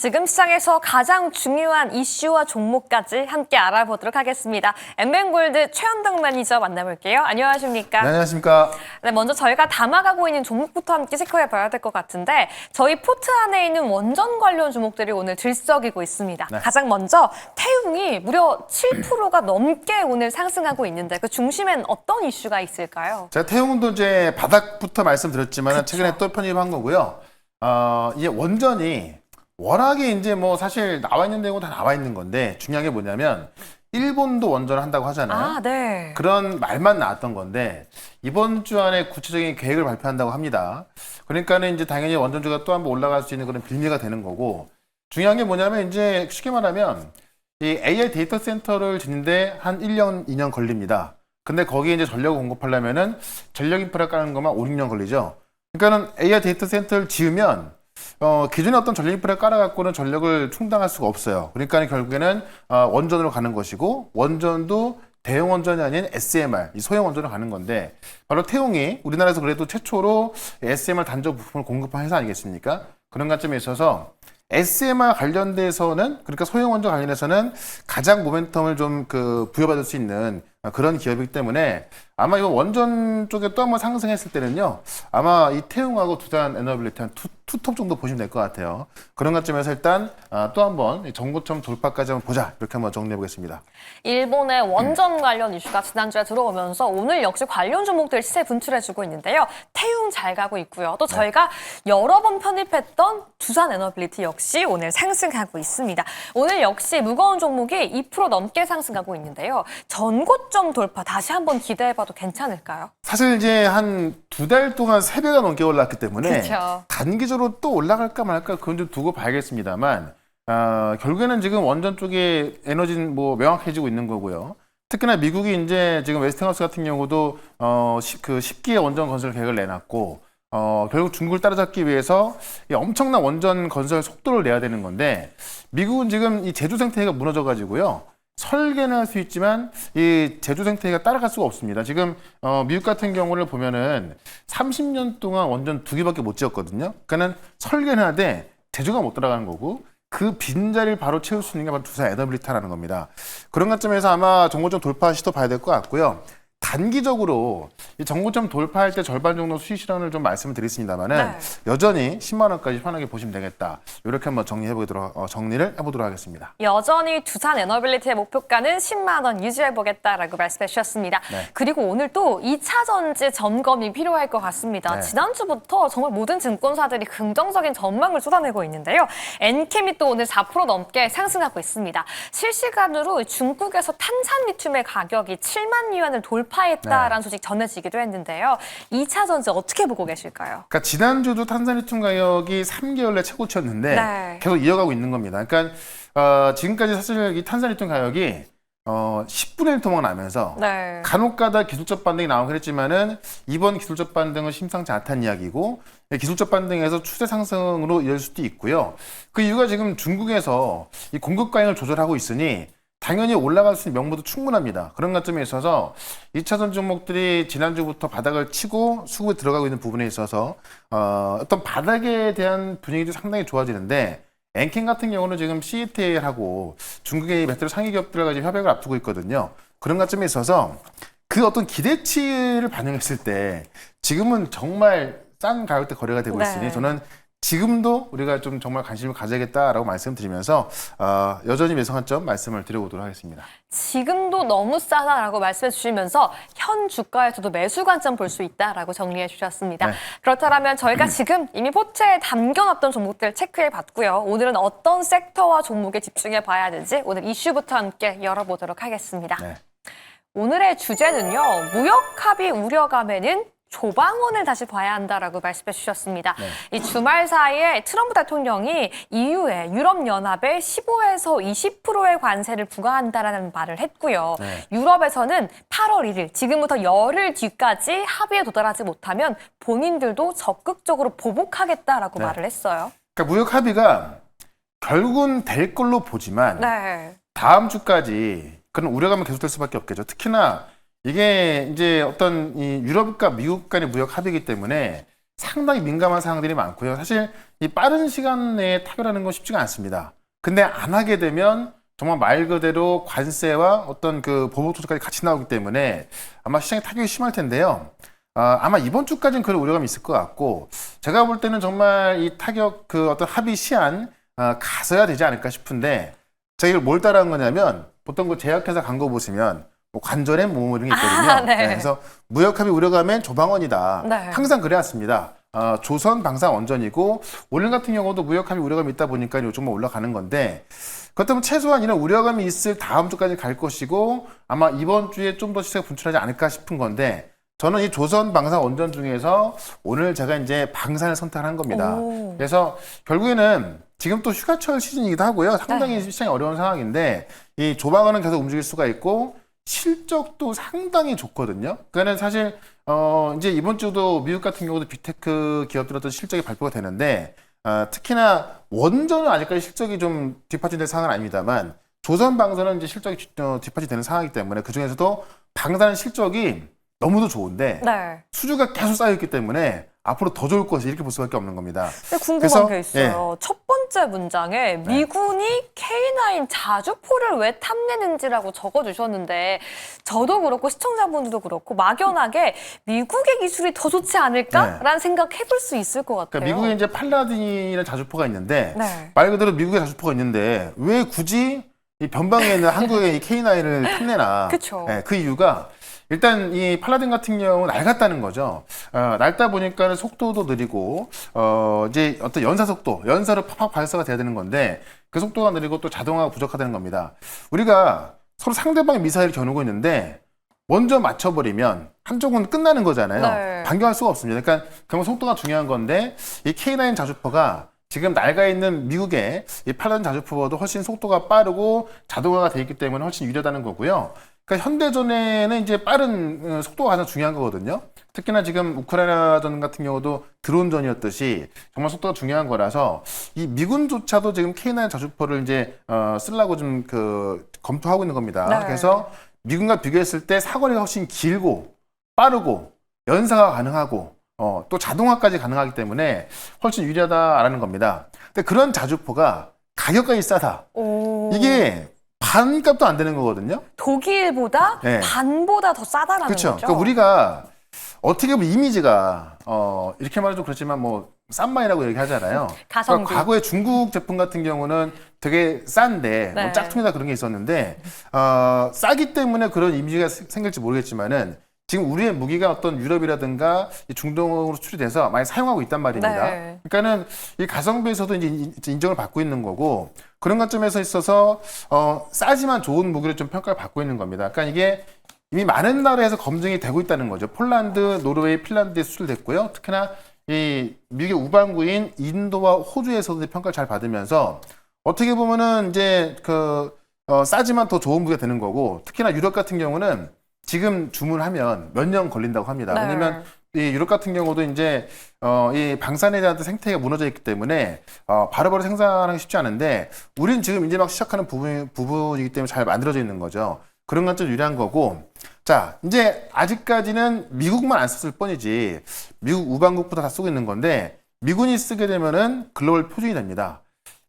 지금 시장에서 가장 중요한 이슈와 종목까지 함께 알아보도록 하겠습니다. 엠벤골드 최현덕 매니저 만나볼게요. 안녕하십니까? 네, 안녕하십니까? 네, 먼저 저희가 담아가고 있는 종목부터 함께 체크해 봐야 될 것 같은데 저희 포트 안에 있는 원전 관련 종목들이 오늘 들썩이고 있습니다. 네. 가장 먼저 태웅이 무려 7%가 넘게 오늘 상승하고 있는데 그 중심엔 어떤 이슈가 있을까요? 제가 태용도 이제 바닥부터 말씀드렸지만 그쵸. 최근에 또 편입한 거고요. 이게 원전이 워낙에 이제 뭐 사실 나와 있는 데고 다 나와 있는 건데 중요한 게 뭐냐면 일본도 원전을 한다고 하잖아요. 아, 네. 그런 말만 나왔던 건데 이번 주 안에 구체적인 계획을 발표한다고 합니다. 그러니까는 이제 당연히 원전주가 또 한번 올라갈 수 있는 그런 빌미가 되는 거고 중요한 게 뭐냐면 이제 쉽게 말하면 이 AI 데이터 센터를 짓는데 한 1년, 2년 걸립니다. 근데 거기에 이제 전력을 공급하려면은 전력 인프라 까는 것만 5, 6년 걸리죠. 그러니까는 AI 데이터 센터를 지으면 기존에 어떤 전력 인프라를 깔아갖고는 전력을 충당할 수가 없어요. 그러니까 결국에는 원전으로 가는 것이고 원전도 대형 원전이 아닌 SMR, 이 소형 원전으로 가는 건데 바로 태용이 우리나라에서 그래도 최초로 SMR 단조 부품을 공급한 회사 아니겠습니까? 그런 관점에 있어서 SMR 관련돼서는 그러니까 소형 원전 관련해서는 가장 모멘텀을 좀 부여받을 수 있는 그런 기업이기 때문에 아마 이거 원전 쪽에 또 한번 상승했을 때는요 아마 이 태웅하고 두산 에너빌리티 한 투톱 정도 보시면 될 것 같아요. 그런 관점에서 일단 또 한번 정고점 돌파까지 한번 보자 이렇게 한번 정리해 보겠습니다. 일본의 원전 관련 이슈가 지난주에 들어오면서 오늘 역시 관련 종목들 시세 분출해주고 있는데요. 태웅 잘 가고 있고요. 또 저희가 여러 번 편입했던 두산 에너빌리티 역시 오늘 상승하고 있습니다. 오늘 역시 무거운 종목이 2% 넘게 상승하고 있는데요. 전고점 돌파 다시 한번 기대해봐도 괜찮을까요? 사실 이제 한 2달 동안 3배가 넘게 올랐기 때문에 그쵸. 단기적으로 또 올라갈까 말까 그건 좀 두고 봐야겠습니다만 결국에는 지금 원전 쪽에 에너지는 뭐 명확해지고 있는 거고요. 특히나 미국이 이제 지금 웨스팅하우스 같은 경우도 10기의 원전 건설 계획을 내놨고 결국 중국을 따라잡기 위해서 이 엄청난 원전 건설 속도를 내야 되는 건데 미국은 지금 이 제조 생태계가 무너져 가지고요. 설계는 할 수 있지만 이 제조 생태계가 따라갈 수가 없습니다. 지금 미국 같은 경우를 보면은 30년 동안 원전 2개밖에 못 지었거든요. 그러니까는 설계는 하되 제조가 못 들어가는 거고 그 빈자리를 바로 채울 수 있는 게 바로 두산 에너빌리티라는 겁니다. 그런 관점에서 아마 정고점 돌파 시도 봐야 될 것 같고요. 단기적으로 이 정고점 돌파할 때 절반 정도 수익 실현을 좀 말씀을 드리겠습니다만은 여전히 10만 원까지 편하게 보시면 되겠다. 이렇게 한번 정리를 해보도록 하겠습니다. 여전히 두산 에너빌리티의 목표가는 10만 원 유지해보겠다라고 말씀해 주셨습니다. 네. 그리고 오늘 또 2차 전지 점검이 필요할 것 같습니다. 네. 지난주부터 정말 모든 증권사들이 긍정적인 전망을 쏟아내고 있는데요. 엔캠이 또 오늘 4% 넘게 상승하고 있습니다. 실시간으로 중국에서 탄산 리튬의 가격이 7만 위안을 돌파했다라는 소식 전해지기도 했는데요. 2차 전지 어떻게 보고 계실까요? 그러니까 지난주도 탄산리튬 가격이 3개월 내 최고치였는데 네. 계속 이어가고 있는 겁니다. 그러니까 지금까지 사실 이 탄산리튬 가격이 10분의 1 토막 나면서 네. 간혹가다 기술적 반등이 나오긴 했지만은 이번 기술적 반등은 심상치 않다는 이야기고 기술적 반등에서 추세 상승으로 이어질 수도 있고요. 그 이유가 지금 중국에서 이 공급 과잉을 조절하고 있으니 당연히 올라갈 수 있는 명분도 충분합니다. 그런 관점에 있어서 2차전 종목들이 지난주부터 바닥을 치고 수급에 들어가고 있는 부분에 있어서 어떤 바닥에 대한 분위기도 상당히 좋아지는데 엔캠 같은 경우는 지금 CATL하고 중국의 배터리 상위 기업들과 지금 협약을 앞두고 있거든요. 그런 관점에 있어서 그 어떤 기대치를 반영했을 때 지금은 정말 싼 가격대 거래가 되고 있으니 저는 지금도 우리가 좀 정말 관심을 가져야겠다라고 말씀드리면서 여전히 매수 관점 말씀을 드려보도록 하겠습니다. 지금도 너무 싸다라고 말씀해 주시면서 현 주가에서도 매수 관점 볼 수 있다라고 정리해 주셨습니다. 네. 그렇다면 저희가 지금 이미 포트에 담겨놨던 종목들 체크해 봤고요. 오늘은 어떤 섹터와 종목에 집중해 봐야 되는지 오늘 이슈부터 함께 열어보도록 하겠습니다. 네. 오늘의 주제는요. 무역 합의 우려감에는 조방원을 다시 봐야 한다라고 말씀해 주셨습니다. 네. 이 주말 사이에 트럼프 대통령이 EU에 유럽연합에 15에서 20%의 관세를 부과한다라는 말을 했고요. 네. 유럽에서는 8월 1일, 지금부터 열흘 뒤까지 합의에 도달하지 못하면 본인들도 적극적으로 보복하겠다라고 네. 말을 했어요. 그러니까 무역 합의가 결국은 될 걸로 보지만 네. 다음 주까지 그런 우려감은 계속될 수밖에 없겠죠. 특히나 이게 이제 어떤 이 유럽과 미국 간의 무역 합의이기 때문에 상당히 민감한 사항들이 많고요. 사실 이 빠른 시간 내에 타결하는 건 쉽지가 않습니다. 근데 안 하게 되면 정말 말 그대로 관세와 어떤 그 보복 조치까지 같이 나오기 때문에 아마 시장에 타격이 심할 텐데요. 아마 이번 주까지는 그런 우려감이 있을 것 같고, 제가 볼 때는 정말 이 타격 그 어떤 합의 시한 가서야 되지 않을까 싶은데, 제가 이걸 뭘 따라한 거냐면, 보통 그 제약회사 광고 보시면 뭐 관절에 뭐 이런 게 있거든요. 네. 그래서 무역합의 우려가면 조방원이다. 네. 항상 그래왔습니다. 조선 방산 원전이고, 오늘 같은 경우도 무역합의 우려감이 있다 보니까 요즘 올라가는 건데, 그렇다면 최소한 이런 우려감이 있을 다음 주까지 갈 것이고, 아마 이번 주에 좀 더 시세가 분출하지 않을까 싶은 건데, 저는 이 조선 방산 원전 중에서 오늘 제가 이제 방산을 선택한 겁니다. 오. 그래서 결국에는 지금 또 휴가철 시즌이기도 하고요. 상당히 네. 시장이 어려운 상황인데, 이 조방원은 계속 움직일 수가 있고, 실적도 상당히 좋거든요. 그러니까는 사실 이제 이번 주도 미국 같은 경우도 빅테크 기업들 어떤 실적이 발표가 되는데, 특히나 원전은 아직까지 실적이 좀 뒷받침된 상황은 아닙니다만, 조선 방산은 이제 실적이 뒷받침되는 상황이기 때문에 그 중에서도 방산 실적이 너무도 좋은데 네. 수주가 계속 쌓여있기 때문에 앞으로 더 좋을 것이 이렇게 볼 수밖에 없는 겁니다. 근데 궁금한 그래서, 게 있어요. 첫 번째 문장에 미군이 K9 자주포를 왜 탐내는지라고 적어주셨는데, 저도 그렇고 시청자분들도 그렇고 막연하게 미국의 기술이 더 좋지 않을까라는 생각 해볼 수 있을 것 같아요. 그러니까 미국에 이제 팔라딘이라는 자주포가 있는데 네. 말 그대로 미국의 자주포가 있는데 왜 굳이 이 변방에 있는 한국의 이 K9을 탐내나? 그쵸. 네, 그 이유가 일단 이 팔라딘 같은 경우는 낡았다는 거죠. 낡다 보니까 속도도 느리고 이제 어떤 연사 속도, 연사로 팍팍 발사가 돼야 되는 건데 그 속도가 느리고 또 자동화가 부족하다는 겁니다. 우리가 서로 상대방의 미사일을 겨누고 있는데 먼저 맞춰버리면 한쪽은 끝나는 거잖아요. 네. 반격할 수가 없습니다. 그러니까 그런 속도가 중요한 건데 이 K9 자주포가 지금 낡아 있는 미국의 이 팔라딘 자주포보다 훨씬 속도가 빠르고 자동화가 돼 있기 때문에 훨씬 유리하다는 거고요. 그러니까 현대전에는 이제 빠른 속도가 가장 중요한 거거든요. 특히나 지금 우크라이나전 같은 경우도 드론전이었듯이 정말 속도가 중요한 거라서 이 미군조차도 지금 K9 자주포를 이제 쓰려고 좀 검토하고 있는 겁니다. 네. 그래서 미군과 비교했을 때 사거리가 훨씬 길고 빠르고 연사가 가능하고 또 자동화까지 가능하기 때문에 훨씬 유리하다라는 겁니다. 근데 그런 자주포가 가격까지 싸다. 오. 이게 반값도 안 되는 거거든요. 독일보다 네. 반보다 더 싸다라는 그렇죠. 거죠. 그러니까 우리가 어떻게 보면 이미지가 이렇게 말해도 좀 그렇지만 뭐 싼마이라고 얘기하잖아요. 가성비. 그러니까 과거에 중국 제품 같은 경우는 되게 싼데 네. 뭐 짝퉁이다 그런 게 있었는데 싸기 때문에 그런 이미지가 생길지 모르겠지만은 지금 우리의 무기가 어떤 유럽이라든가 이 중동으로 수출이 돼서 많이 사용하고 있단 말입니다. 네. 그러니까는 이 가성비에서도 이제 인정을 받고 있는 거고 그런 관점에서 있어서 싸지만 좋은 무기를 좀 평가를 받고 있는 겁니다. 그러니까 이게 이미 많은 나라에서 검증이 되고 있다는 거죠. 폴란드, 노르웨이, 핀란드에 수출됐고요. 특히나 이 미국의 우방구인 인도와 호주에서도 평가를 잘 받으면서 어떻게 보면은 이제 싸지만 더 좋은 무기가 되는 거고 특히나 유럽 같은 경우는 지금 주문하면 몇 년 걸린다고 합니다. 네. 왜냐면 이 유럽 같은 경우도 이제 이 방산에 대한 생태계가 무너져 있기 때문에 바로바로 생산하기 쉽지 않은데 우리는 지금 이제 막 시작하는 부분이기 때문에 잘 만들어져 있는 거죠. 그런 건 좀 유리한 거고. 자, 이제 아직까지는 미국만 안 썼을 뿐이지 미국 우방국보다 다 쓰고 있는 건데 미군이 쓰게 되면은 글로벌 표준이 됩니다.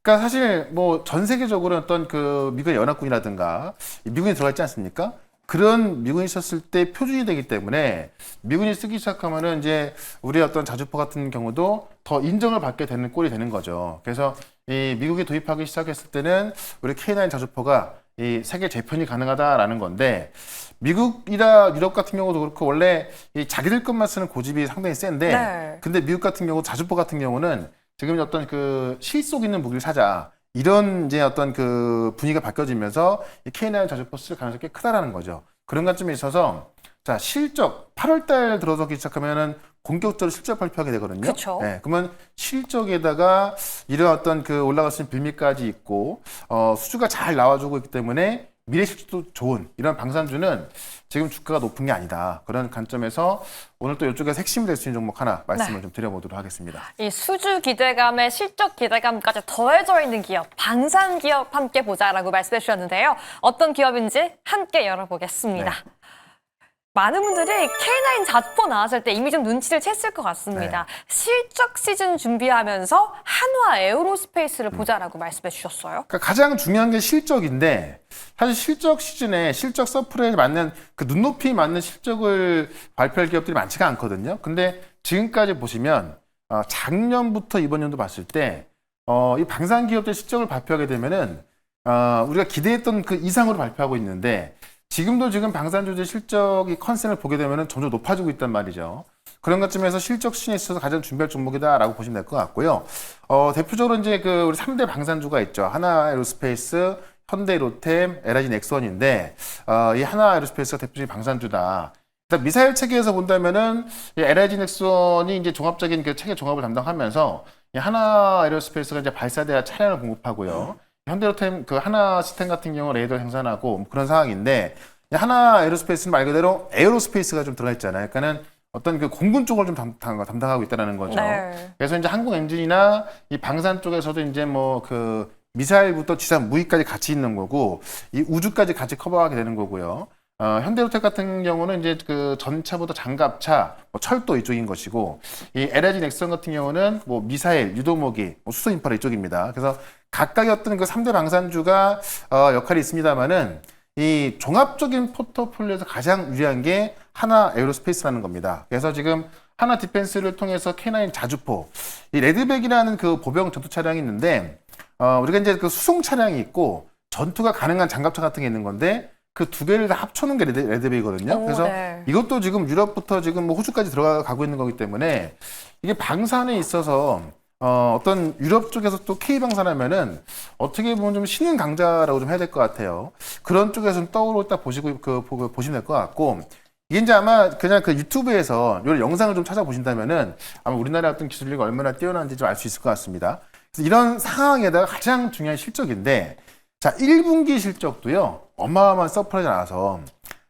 그러니까 사실 뭐 전 세계적으로 어떤 미국의 연합군이라든가 미군이 들어가 있지 않습니까? 그런 미군이 썼을 때 표준이 되기 때문에 미군이 쓰기 시작하면은 이제 우리의 어떤 자주포 같은 경우도 더 인정을 받게 되는 꼴이 되는 거죠. 그래서 이 미국이 도입하기 시작했을 때는 우리 K9 자주포가 이 세계 재편이 가능하다라는 건데 미국이나 유럽 같은 경우도 그렇고 원래 이 자기들 것만 쓰는 고집이 상당히 센데 네. 근데 미국 같은 경우 자주포 같은 경우는 지금 어떤 실속 있는 무기를 사자. 이런 이제 어떤 분위기가 바뀌어지면서 이 K9 자주포 쓸 가능성이 꽤 크다라는 거죠. 그런 관점에 있어서 자 실적 8월달 들어서기 시작하면은 본격적으로 실적 발표하게 되거든요. 그쵸. 네, 그러면 실적에다가 이런 어떤 올라갈 수 있는 빌미까지 있고 수주가 잘 나와주고 있기 때문에 미래 실적도 좋은 이런 방산주는 지금 주가가 높은 게 아니다. 그런 관점에서 오늘 또 이쪽에서 핵심이 될 수 있는 종목 하나 말씀을 좀 드려보도록 하겠습니다. 이 수주 기대감에 실적 기대감까지 더해져 있는 기업, 방산 기업 함께 보자라고 말씀해 주셨는데요. 어떤 기업인지 함께 열어보겠습니다. 네. 많은 분들이 K9 자주포 나왔을 때 이미 좀 눈치를 챘을 것 같습니다. 실적 시즌 준비하면서 한화 에어로스페이스를 보자라고 말씀해 주셨어요. 그러니까 가장 중요한 게 실적인데 사실 실적 시즌에 실적 서프라에 맞는 그 눈높이 맞는 실적을 발표할 기업들이 많지가 않거든요. 근데 지금까지 보시면 작년부터 이번 연도 봤을 때 이 방산 기업들 실적을 발표하게 되면은 우리가 기대했던 그 이상으로 발표하고 있는데 지금도 지금 방산주들 실적이 컨센을 보게 되면은 점점 높아지고 있단 말이죠. 그런 것쯤에서 실적 시즌에 있어서 가장 준비할 종목이다라고 보시면 될 것 같고요. 대표적으로 이제 그 우리 3대 방산주가 있죠. 하나에로스페이스, 현대로템, LIG 넥슨인데 이 하나에로스페이스가 대표적인 방산주다. 일단 미사일 체계에서 본다면은 이 LIG 넥슨이 이제 종합적인 그 체계 종합을 담당하면서 이 하나에로스페이스가 이제 발사대와 차량을 공급하고요. 현대로템 그 하나 시스템 같은 경우 레이더 생산하고 뭐 그런 상황인데 하나 에어로스페이스는 말 그대로 에어로스페이스가 좀 들어가 있잖아요. 그러니까는 어떤 그 공군 쪽을 좀 담당하고 있다는 거죠. 네. 그래서 이제 항공 엔진이나 이 방산 쪽에서도 이제 뭐 그 미사일부터 지상 무기까지 같이 있는 거고 이 우주까지 같이 커버하게 되는 거고요. 현대로템 같은 경우는 이제 그 전차보다 장갑차, 뭐 철도 이쪽인 것이고 이 LIG 넥슨 같은 경우는 뭐 미사일, 유도모기, 뭐 수소 인프라 이쪽입니다. 그래서 각각의 어떤 그 3대 방산주가 역할이 있습니다만은 이 종합적인 포트폴리오에서 가장 유리한 게 하나 에어로스페이스라는 겁니다. 그래서 지금 하나 디펜스를 통해서 K9 자주포, 이 레드백이라는 그 보병 전투 차량이 있는데 우리가 이제 그 수송 차량이 있고 전투가 가능한 장갑차 같은 게 있는 건데 그 두 개를 다 합쳐놓은 게 레드백이거든요. 그래서 네. 이것도 지금 유럽부터 지금 뭐 호주까지 들어가고 있는 거기 때문에 이게 방산에 있어서 어떤 유럽 쪽에서 또 K방산하면은 어떻게 보면 좀 신흥 강자라고 좀 해야 될 것 같아요. 그런 쪽에서 좀 떠오르다 보시면 될 것 같고 이게 이제 아마 그냥 그 유튜브에서 이 영상을 좀 찾아보신다면은 아마 우리나라 어떤 기술력이 얼마나 뛰어난지 좀 알 수 있을 것 같습니다. 그래서 이런 상황에다가 가장 중요한 실적인데 자 1분기 실적도요 어마어마한 서프라이즈 나와서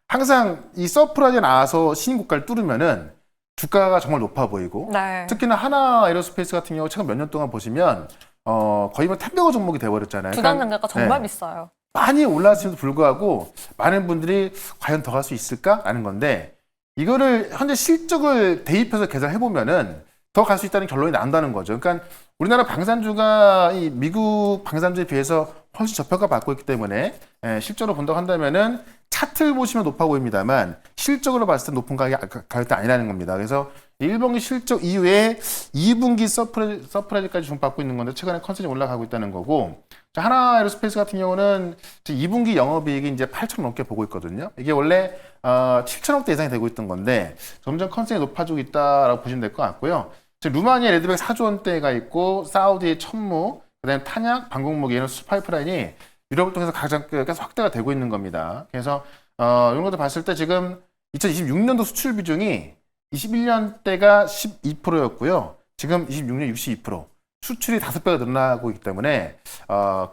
항상 이 서프라이즈 나와서 신고가를 뚫으면은 주가가 정말 높아 보이고 네. 특히나 하나 에어로스페이스 같은 경우 최근 몇 년 동안 보시면 거의 뭐 템베거 종목이 돼버렸잖아요. 주당 단가가 정말 네. 비싸요. 많이 올랐음에도 불구하고 많은 분들이 과연 더 갈 수 있을까라는 건데 이거를 현재 실적을 대입해서 계산해 보면은 더 갈 수 있다는 결론이 난다는 거죠. 그러니까 우리나라 방산주가 이 미국 방산주에 비해서 훨씬 저평가 받고 있기 때문에 실적으로 본다고 한다면은 차트를 보시면 높아 보입니다만 실적으로 봤을 때 높은 가격대 아니라는 겁니다. 그래서 1분기 실적 이후에 2분기 서프라이즈까지 좀 받고 있는 건데 최근에 컨센이 올라가고 있다는 거고 하나 에어로스페이스 같은 경우는 2분기 영업이익이 이제 8천 넘게 보고 있거든요. 이게 원래 7천억대 이상이 되고 있던 건데 점점 컨센이 높아지고 있다라고 보시면 될 것 같고요. 루마니아 레드백 4조 원대가 있고 사우디의 천무, 그다음에 탄약, 방공무기 이런 수출 파이프라인이 유럽을 통해서 가장 계속 확대가 되고 있는 겁니다. 그래서 이런 것도 봤을 때 지금 2026년도 수출 비중이 21년 때가 12%였고요. 지금 26년 62%. 수출이 5배가 늘어나고 있기 때문에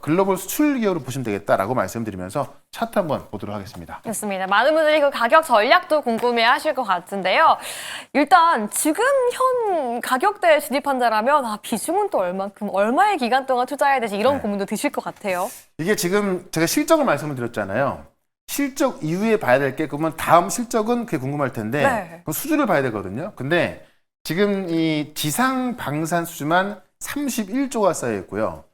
글로벌 수출 기업으로 보시면 되겠다라고 말씀드리면서 차트 한번 보도록 하겠습니다. 좋습니다. 많은 분들이 그 가격 전략도 궁금해 하실 것 같은데요. 일단 지금 현 가격대에 진입한다라면 비중은 또 얼마의 기간 동안 투자해야 되지 이런 고민도 드실 것 같아요. 이게 지금 제가 실적을 말씀을 드렸잖아요. 실적 이후에 봐야 될 게 그러면 다음 실적은 그게 궁금할 텐데 그 수주를 봐야 되거든요. 근데 지금 이 지상 방산 수주만 31조가 쌓여 있고요.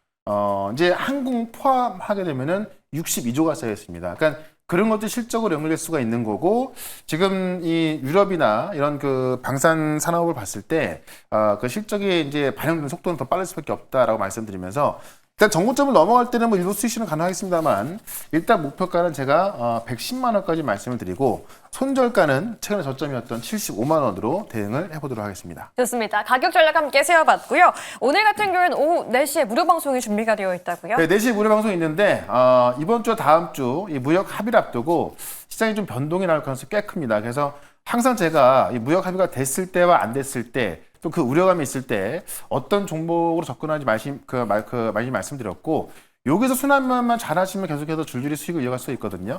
이제 항공 포함하게 되면은 62조가 쌓여 있습니다. 그러니까 그런 것도 실적으로 연결될 수가 있는 거고 지금 이 유럽이나 이런 그 방산 산업을 봤을 때 그 실적이 이제 반영되는 속도는 더 빠를 수밖에 없다라고 말씀드리면서 일단 정고점을 넘어갈 때는 뭐 일부 수익실은 가능하겠습니다만 일단 목표가는 제가 110만 원까지 말씀을 드리고 손절가는 최근에 저점이었던 75만 원으로 대응을 해보도록 하겠습니다. 좋습니다. 가격 전략 함께 세워봤고요. 오늘 같은 경우에는 오후 4시에 무료 방송이 준비가 되어 있다고요? 네, 4시에 무료 방송이 있는데 이번 주와 다음 주 이 무역 합의를 앞두고 시장이 좀 변동이 나올 가능성이 꽤 큽니다. 그래서 항상 제가 이 무역 합의가 됐을 때와 안 됐을 때 또 그 우려감이 있을 때 어떤 종목으로 접근하는지 말씀드렸고 여기서 순환만만 잘하시면 계속해서 줄줄이 수익을 이어갈 수 있거든요.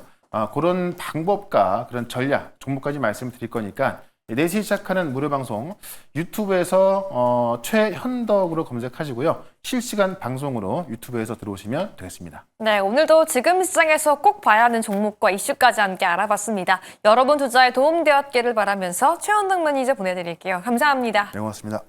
그런 방법과 그런 전략, 종목까지 말씀을 드릴 거니까 4시 시작하는 무료 방송 유튜브에서 최현덕으로 검색하시고요. 실시간 방송으로 유튜브에서 들어오시면 되겠습니다. 네, 오늘도 지금 시장에서 꼭 봐야 하는 종목과 이슈까지 함께 알아봤습니다. 여러분 투자에 도움되었기를 바라면서 최현덕 매니저 보내드릴게요. 감사합니다. 네, 고맙습니다.